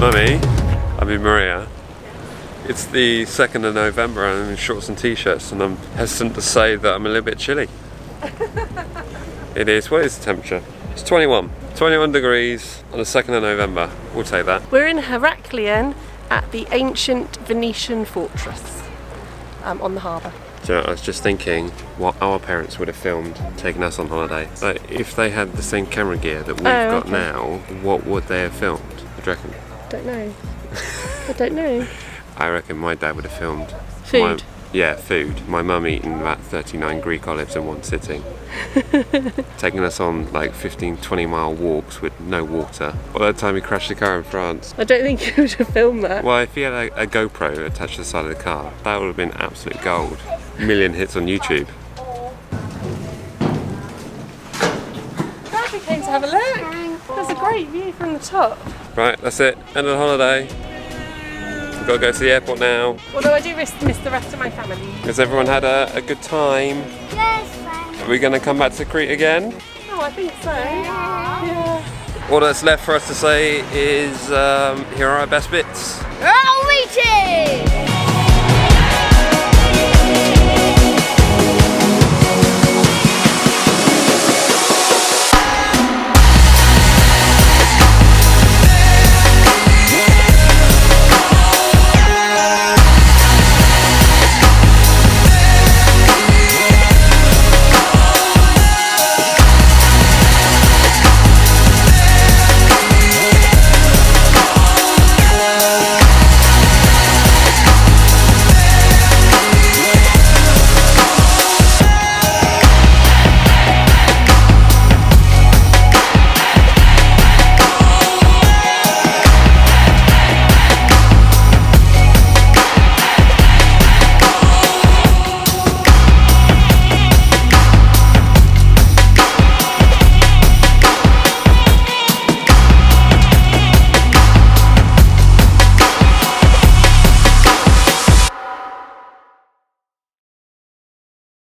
Mummy, I'll be Maria. It's the 2nd of November and I'm in shorts and t-shirts and I'm hesitant to say that I'm a little bit chilly. It is. What is the temperature? It's 21 degrees on the 2nd of November. We'll take that. We're in Heraklion at the ancient Venetian fortress on the harbour. So I was just thinking what our parents would have filmed taking us on holiday. Like, if they had the same camera gear that we've got now, what would they have filmed? What do you reckon? Don't know. I don't know. I reckon my dad would have filmed Food? Food. My mum eating about 39 Greek olives in one sitting. Taking us on like 15-20 mile walks with no water. By the time he crashed the car in France. I don't think he would have filmed that. Well, if he had a GoPro attached to the side of the car, that would have been absolute gold. Million hits on YouTube. Glad we came to have a look. There's a great view from the top. Right, that's it. End of the holiday. We've got to go to the airport now. Although I do miss the rest of my family. Has everyone had a good time? Yes, Are we going to come back to Crete again? Oh, I think so. Yeah. All that's left for us to say is here are our best bits. Roll reaching!